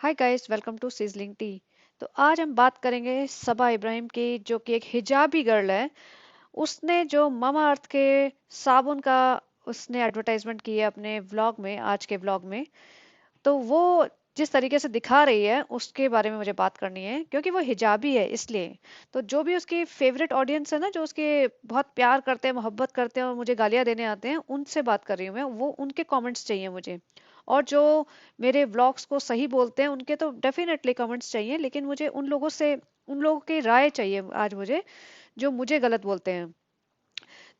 Hi guys, welcome to sizzling tea. तो आज हम बात करेंगे सबा इब्राहिम की, जो कि एक हिजाबी गर्ल है। उसने जो मामा अर्थ के साबुन का उसने एडवर्टाइजमेंट की है अपने व्लॉग में, आज के व्लॉग में। तो वो जिस तरीके से दिखा रही है उसके बारे में मुझे बात करनी है, क्योंकि वो हिजाबी है इसलिए। तो जो भी उसकी फेवरेट ऑडियंस है ना, जो उसके बहुत प्यार करते हैं, मोहब्बत करते हैं और मुझे गालियां देने आते हैं, उनसे बात कर रही हूँ मैं। वो उनके कमेंट्स चाहिए मुझे। और जो मेरे व्लॉग्स को सही बोलते हैं उनके तो डेफिनेटली कमेंट्स चाहिए, लेकिन मुझे उन लोगों की राय चाहिए आज मुझे, जो मुझे गलत बोलते हैं।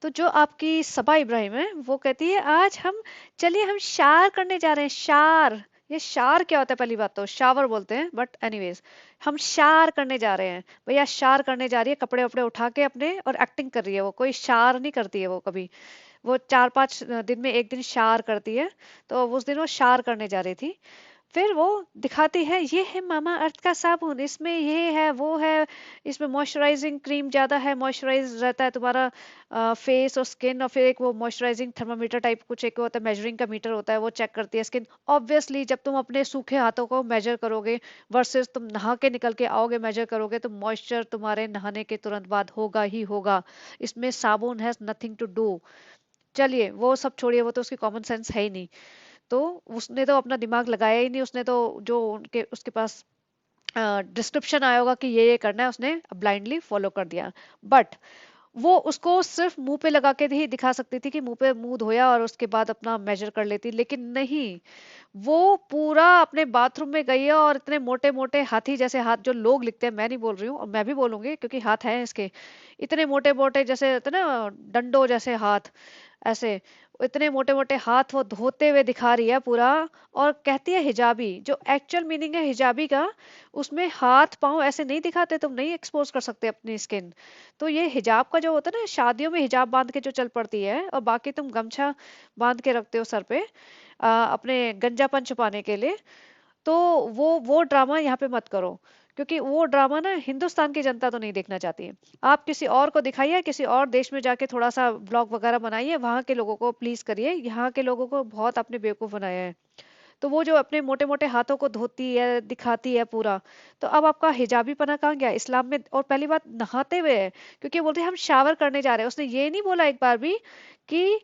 तो जो आपकी सबा इब्राहिम है वो कहती है, आज हम चलिए हम शार करने जा रहे हैं, शार। ये शार क्या होता है? पहली बात तो शावर बोलते हैं, बट एनीवेज हम शार करने जा रहे हैं। भैया शार करने जा रही है, कपड़े वपड़े उठा के अपने, और एक्टिंग कर रही है। वो कोई शार नहीं करती है वो कभी। वो 4-5 दिन में एक दिन शार करती है। तो उस दिन वो शार करने जा रही थी। फिर वो दिखाती है, ये है मामा अर्थ का साबुन, इसमें ये है वो है, इसमें मॉइस्चराइजिंग क्रीम ज्यादा है, मॉइस्चराइज रहता है तुम्हारा फेस और स्किन। और फिर एक वो मॉइस्चराइजिंग थर्मामीटर टाइप कुछ एक होता है, मेजरिंग का मीटर होता है, वो चेक करती है स्किन। ऑब्वियसली जब तुम अपने सूखे हाथों को मेजर करोगे वर्सेस तुम नहा के निकल के आओगे मेजर करोगे, तो मॉइस्चर तुम्हारे नहाने के तुरंत बाद होगा ही होगा। इसमें साबुन हैज नथिंग टू डू। चलिए वो सब छोड़िए, वो तो उसकी कॉमन सेंस है ही नहीं। तो उसने तो अपना दिमाग लगाया ही नहीं। उसने तो जो उनके उसके पास डिस्क्रिप्शन आया होगा कि ये करना है, उसने ब्लाइंडली फॉलो कर दिया। बट वो उसको सिर्फ मुंह पे लगा के ही दिखा सकती थी कि मुंह पे मुंह धोया और उसके बाद अपना मेजर कर लेती, लेकिन नहीं। वो पूरा अपने बाथरूम में गई है और इतने मोटे मोटे हाथी जैसे हाथ जो लोग लिखते हैं, मैं नहीं बोल रही हूँ और मैं भी बोलूंगी क्योंकि हाथ हैं इसके, इतने मोटे मोटे जैसे होते हैं ना, डंडो जैसे हाथ, ऐसे इतने मोटे मोटे हाथ वो धोते हुए दिखा रही है पूरा। और कहती है हिजाबी, जो एक्चुअल मीनिंग है हिजाबी का, उसमें हाथ पांव ऐसे नहीं दिखाते, तुम नहीं एक्सपोज कर सकते अपनी स्किन। तो ये हिजाब का जो होता है ना, शादियों में हिजाब बांध के जो चल पड़ती है और बाकी तुम गमछा बांध के रखते हो सर पे अपने गंजापन छुपाने के लिए। तो वो ड्रामा यहाँ पे मत करो, क्योंकि वो ड्रामा ना हिंदुस्तान की जनता तो नहीं देखना चाहती है। आप किसी और को दिखाइए, किसी और देश में जाके थोड़ा सा ब्लॉग वगैरह बनाइए, वहां के लोगों को प्लीज करिए। यहाँ के लोगों को बहुत आपने बेवकूफ बनाया है। तो वो जो अपने मोटे मोटे हाथों को धोती है दिखाती है पूरा, तो अब आपका हिजाबी पना कहाँ गया इस्लाम में? और पहली बात नहाते हुए है, क्योंकि बोलते हैं हम शावर करने जा रहे हैं। उसने ये नहीं बोला एक बार भी कि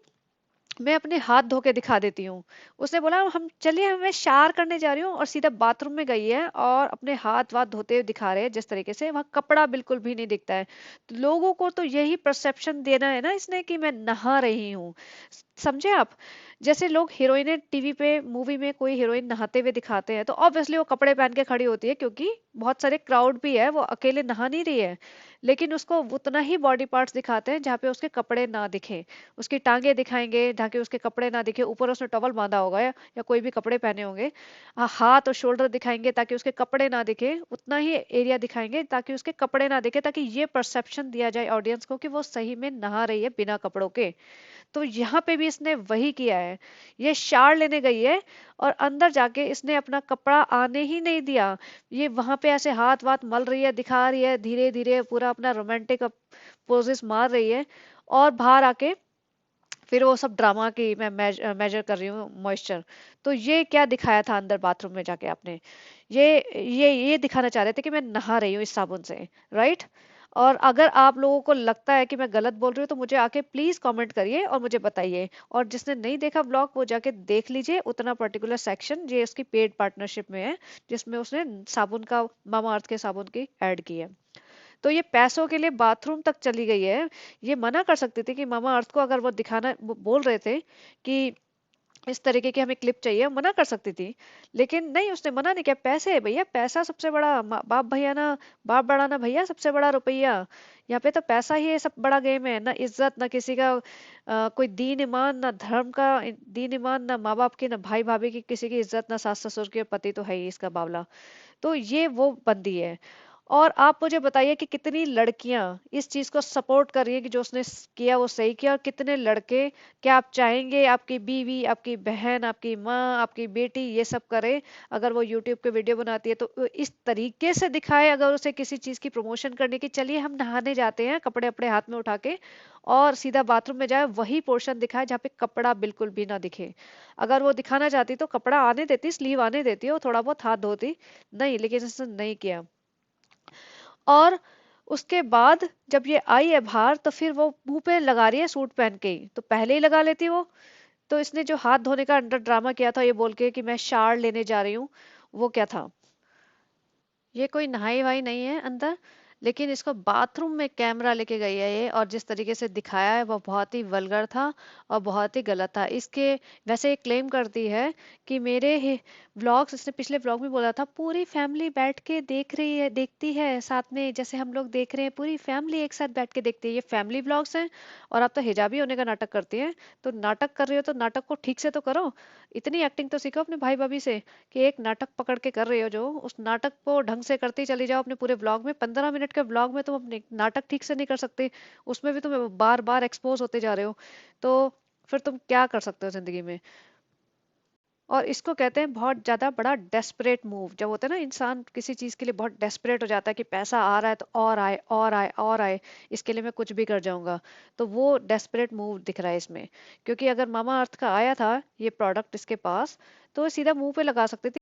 मैं अपने हाथ धो के दिखा देती हूँ। उसने बोला हम चलिए मैं शार करने जा रही हूँ, और सीधा बाथरूम में गई है और अपने हाथ वाथ धोते हुए दिखा रहे हैं। जिस तरीके से वहां कपड़ा बिल्कुल भी नहीं दिखता है, तो लोगों को तो यही परसेप्शन देना है ना इसने, कि मैं नहा रही हूँ। समझे आप? जैसे लोग हीरोइनें टीवी पे मूवी में कोई हीरोइन नहाते हुए दिखाते हैं, तो ऑब्वियसली वो कपड़े पहन के खड़ी होती है, क्योंकि बहुत सारे क्राउड भी है, वो अकेले नहा नहीं रही है। लेकिन उसको उतना ही बॉडी पार्ट्स दिखाते हैं जहाँ पे उसके कपड़े ना दिखे। उसकी टांगे दिखाएंगे ताकि उसके कपड़े ना दिखे, ऊपर उसने टॉवल बांधा होगा या कोई भी कपड़े पहने होंगे। हाथ और शोल्डर दिखाएंगे ताकि उसके कपड़े ना दिखे, उतना ही एरिया दिखाएंगे ताकि उसके कपड़े ना दिखे, ताकि ये परसेप्शन दिया जाए ऑडियंस को कि वो सही में नहा रही है बिना कपड़ों के। तो यहाँ पे भी इसने वही किया है। ये शार लेने गई है और अंदर जाके इसने अपना कपड़ा आने ही नहीं दिया। ये वहां पे ऐसे हाथ वाथ मल रही है, दिखा रही है, धीरे धीरे पूरा अपना रोमांटिक पोजेस मार रही है। और बाहर आके फिर वो सब ड्रामा की मैं मेजर कर रही हूँ मॉइस्चर। तो ये क्या दिखाया था अंदर बाथरूम में जाके आपने? ये दिखाना चाह रहे थे कि मैं नहा रही हूँ इस साबुन से, राइट? और अगर आप लोगों को लगता है कि मैं गलत बोल रही हूँ, तो मुझे आके प्लीज कमेंट करिए और मुझे बताइए। और जिसने नहीं देखा ब्लॉग, वो जाके देख लीजिए उतना पर्टिकुलर सेक्शन, ये उसकी पेड पार्टनरशिप में है, जिसमें उसने साबुन का, मामा अर्थ के साबुन की ऐड की है। तो ये पैसों के लिए बाथरूम तक चली गई है। ये मना कर सकती थी कि मामा अर्थ को, अगर वो दिखाना बोल रहे थे कि इस तरीके की हमें क्लिप चाहिए, मना कर सकती थी। लेकिन नहीं, उसने मना नहीं किया। पैसे है भैया, पैसा सबसे बड़ा, बाप भैया ना, बाप बड़ा ना भैया, सबसे बड़ा रुपया। यहाँ पे तो पैसा ही है, सब बड़ा गेम है ना। इज्जत ना किसी का, कोई दीन ईमान ना, धर्म का दीन ईमान ना, माँ बाप की ना, भाई भाभी की किसी की इज्जत ना, सास ससुर के, पति तो है ही इसका बावला। तो ये वो बंदी है। और आप मुझे बताइए कि कितनी लड़कियां इस चीज को सपोर्ट कर रही है कि जो उसने किया वो सही किया, और कितने लड़के, क्या आप चाहेंगे आपकी बीवी, आपकी बहन, आपकी माँ, आपकी बेटी ये सब करे? अगर वो यूट्यूब पे वीडियो बनाती है तो इस तरीके से दिखाए, अगर उसे किसी चीज की प्रमोशन करने की, चलिए हम नहाने जाते हैं कपड़े अपने हाथ में उठा के और सीधा बाथरूम में जाए, वही पोर्शन दिखाए जहाँ पे कपड़ा बिल्कुल भी ना दिखे। अगर वो दिखाना चाहती तो कपड़ा आने देती, स्लीव आने देती और थोड़ा बहुत हाथ धोती, नहीं, लेकिन इसने नहीं किया। और उसके बाद जब ये आई है बाहर तो फिर वो मुंह पे लगा रही है सूट पहन के ही, तो पहले ही लगा लेती वो। तो इसने जो हाथ धोने का अंदर ड्रामा किया था ये बोल के कि मैं शावर लेने जा रही हूँ, वो क्या था? ये कोई नहाई वाई नहीं है अंदर, लेकिन इसको बाथरूम में कैमरा लेके गई है ये, और जिस तरीके से दिखाया है वो बहुत ही वल्गर था और बहुत ही गलत था। इसके वैसे ये क्लेम करती है कि मेरे व्लॉग्स, इसने पिछले व्लॉग में बोला था पूरी फैमिली बैठ के देख रही है, देखती है साथ में, जैसे हम लोग देख रहे हैं पूरी फैमिली एक साथ बैठ के देखती है। ये फैमिली व्लॉग्स हैं और आप तो हिजाबी होने का नाटक करती हैं। तो नाटक कर रही हो तो नाटक को ठीक से तो करो, इतनी एक्टिंग तो सीखो अपने भाई भाभी से, कि एक नाटक पकड़ के कर रही हो जो, उस नाटक को ढंग से करती चली जाओ अपने पूरे व्लॉग में। 15 मिनट के व्लॉग में तुम अपने नाटक ठीक से नहीं कर सकते, उसमें भी तुम बार बार एक्सपोज होते जा रहे हो, तो फिर तुम क्या कर सकते हो जिंदगी में? और इसको कहते हैं बहुत ज्यादा बड़ा डेस्परेट मूव, जब होता है ना इंसान किसी चीज के लिए बहुत डेस्परेट हो जाता है कि पैसा आ रहा है तो और आए और आए और आए, इसके लिए मैं कुछ भी कर जाऊंगा। तो वो डेस्परेट मूव दिख रहा है इसमें, क्योंकि अगर मामा अर्थ का आया था ये प्रोडक्ट इसके पास, तो वो सीधा मुंह पे लगा सकती थी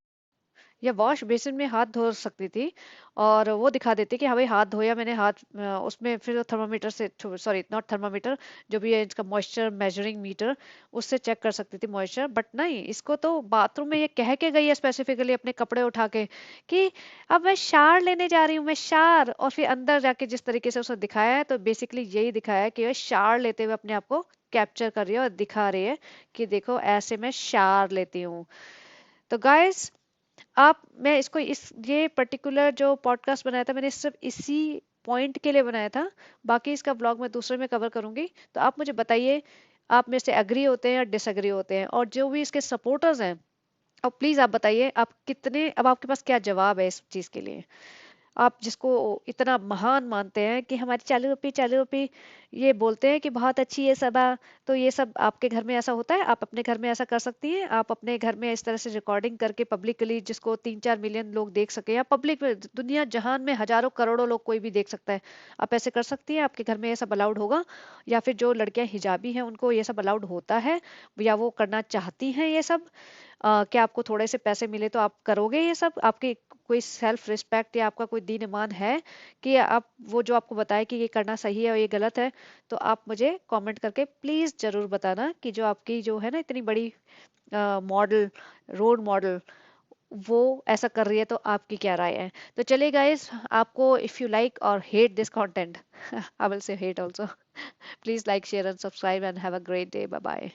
या वॉश बेसिन में हाथ धो सकती थी, और वो दिखा देती कि हाँ भाई हाथ धोया मैंने, हाथ उसमें फिर थर्मामीटर से, सॉरी नॉट थर्मामीटर, जो भी है इसका मॉइस्चर मेजरिंग मीटर, उससे चेक कर सकती थी मॉइस्चर। बट नहीं, इसको तो बाथरूम में ये कह के गई है स्पेसिफिकली अपने कपड़े उठा के कि अब मैं शार लेने जा रही हूँ, मैं शार, और फिर अंदर जाके जिस तरीके से उसने दिखाया है तो बेसिकली यही दिखाया है कि वह शार लेते हुए अपने आप को कैप्चर कर रही है और दिखा रही है कि देखो ऐसे मैं शार लेती हूँ। तो गाइस, आप मैं इसको इस ये पर्टिकुलर जो पॉडकास्ट बनाया था मैंने सिर्फ इसी पॉइंट के लिए बनाया था, बाकी इसका ब्लॉग मैं दूसरे में कवर करूंगी। तो आप मुझे बताइए, आप मेरे से एग्री होते हैं या डिसएग्री होते हैं, और जो भी इसके सपोर्टर्स हैं, और प्लीज आप बताइए आप कितने, अब आपके पास क्या जवाब है इस चीज के लिए, आप जिसको इतना महान मानते हैं कि हमारी चालू रुपी ये बोलते हैं कि बहुत अच्छी ये सब तो ये सब आपके घर में ऐसा होता है? आप अपने घर में ऐसा कर सकती हैं? आप अपने घर में इस तरह से रिकॉर्डिंग करके पब्लिकली, जिसको 3-4 मिलियन लोग देख सके, या पब्लिक में दुनिया जहान में हजारों करोड़ों लोग कोई भी देख सकता है, आप ऐसे कर सकती हैं? आपके घर में ये सब अलाउड होगा? या फिर जो लड़कियां हिजाबी हैं उनको ये सब अलाउड होता है, या वो करना चाहती हैं ये सब? क्या आपको थोड़े से पैसे मिले तो आप करोगे ये सब? आपकी कोई सेल्फ रिस्पेक्ट या आपका कोई दीन ईमान है कि आप वो जो आपको बताए कि ये करना सही है और ये गलत है? तो आप मुझे कमेंट करके प्लीज जरूर बताना कि जो आपकी जो है ना इतनी बड़ी मॉडल, रोल मॉडल, वो ऐसा कर रही है, तो आपकी क्या राय है? तो चलिए गाइस, आपको इफ यू लाइक और hate this content, I will say hate also, please like share and subscribe and have a great day, bye bye.